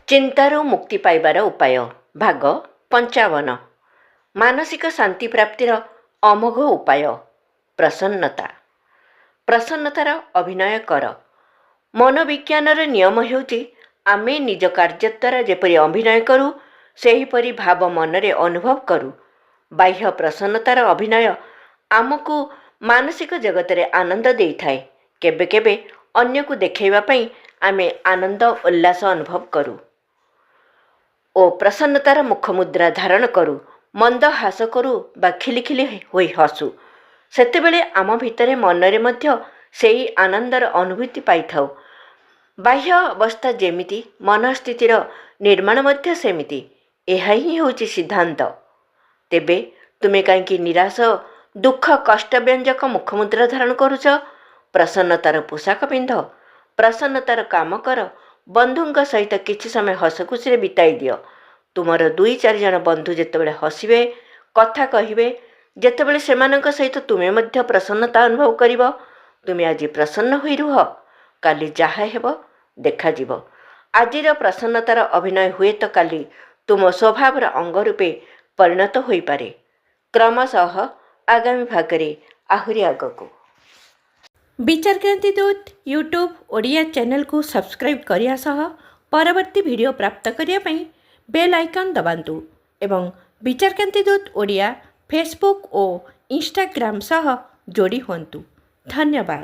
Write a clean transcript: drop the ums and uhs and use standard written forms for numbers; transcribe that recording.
ଚିନ୍ତାରୁ ମୁକ୍ତି ପାଇବାର ଉପାୟ ଭାଗ 55। ମାନସିକ ଶାନ୍ତି ପ୍ରାପ୍ତିର ଅମୋଘ ଉପାୟ ପ୍ରସନ୍ନତା। ପ୍ରସନ୍ନତାର ଅଭିନୟ କର। ମନୋବିଜ୍ଞାନର ନିୟମ ହେଉଛି ଆମେ ନିଜ କାର୍ଯ୍ୟ ଦ୍ୱାରା ଯେପରି ଅଭିନୟ କରୁ ସେହିପରି ଭାବ ମନରେ ଅନୁଭବ କରୁ। ବାହ୍ୟ ପ୍ରସନ୍ନତାର ଅଭିନୟ ଆମକୁ ମାନସିକ ଜଗତରେ ଆନନ୍ଦ ଦେଇଥାଏ। କେବେ କେବେ ଅନ୍ୟକୁ ଦେଖାଇବା ପାଇଁ ଆମେ ଆନନ୍ଦ ଉଲ୍ଲାସ ଅନୁଭବ କରୁ ଓ ପ୍ରସନ୍ନତାର ମୁଖମୁଦ୍ରା ଧାରଣ କରୁ। ମନ୍ଦ ହ୍ରାସ କରୁ ବା ଖିଲିଖିଲି ହୋଇ ହସୁ। ସେତେବେଳେ ଆମ ଭିତରେ ମନରେ ମଧ୍ୟ ସେହି ଆନନ୍ଦର ଅନୁଭୂତି ପାଇଥାଉ। ବାହ୍ୟ ଅବସ୍ଥା ଯେମିତି ମନସ୍ଥିତିର ନିର୍ମାଣ ମଧ୍ୟ ସେମିତି। ଏହା ହିଁ ହେଉଛି ସିଦ୍ଧାନ୍ତ। ତେବେ ତୁମେ କାହିଁକି ନିରାଶ, ଦୁଃଖ, କଷ୍ଟବ୍ୟଞ୍ଜକ ମୁଖମୁଦ୍ରା ଧାରଣ କରୁଛ? ପ୍ରସନ୍ନତାର ପୋଷାକ ପିନ୍ଧ, ପ୍ରସନ୍ନତାର କାମ କର। ବନ୍ଧୁଙ୍କ ସହିତ କିଛି ସମୟ ହସଖୁସିରେ ବିତାଇ ଦିଅ। ତୁମର 2-4 ଜଣ ବନ୍ଧୁ ଯେତେବେଳେ ହସିବେ, କଥା କହିବେ, ଯେତେବେଳେ ସେମାନଙ୍କ ସହିତ ତୁମେ ମଧ୍ୟ ପ୍ରସନ୍ନତା ଅନୁଭବ କରିବ। ତୁମେ ଆଜି ପ୍ରସନ୍ନ ହୋଇ ରୁହ, କାଲି ଯାହା ହେବ ଦେଖାଯିବ। ଆଜିର ପ୍ରସନ୍ନତାର ଅଭିନୟ ହୁଏତ କାଲି ତୁମ ସ୍ୱଭାବର ଅଙ୍ଗ ରୂପେ ପରିଣତ ହୋଇପାରେ। କ୍ରମଶଃ ଆଗାମୀ ଭାଗରେ ଆହୁରି ଆଗକୁ। ବିଚାରକ୍ରାନ୍ତି ଦୂତ ୟୁଟ୍ୟୁବ୍ ଓଡ଼ିଆ ଚ୍ୟାନେଲକୁ ସବସ୍କ୍ରାଇବ୍ କରିବା ସହ ପରବର୍ତ୍ତୀ ଭିଡ଼ିଓ ପ୍ରାପ୍ତ କରିବା ପାଇଁ ବେଲ୍ ଆଇକନ୍ ଦବାନ୍ତୁ ଏବଂ ବିଚାରକ୍ରାନ୍ତି ଦୂତ ଓଡ଼ିଆ ଫେସବୁକ୍ ଓ ଇନଷ୍ଟାଗ୍ରାମ ସହ ଯୋଡ଼ି ହୁଅନ୍ତୁ। ଧନ୍ୟବାଦ।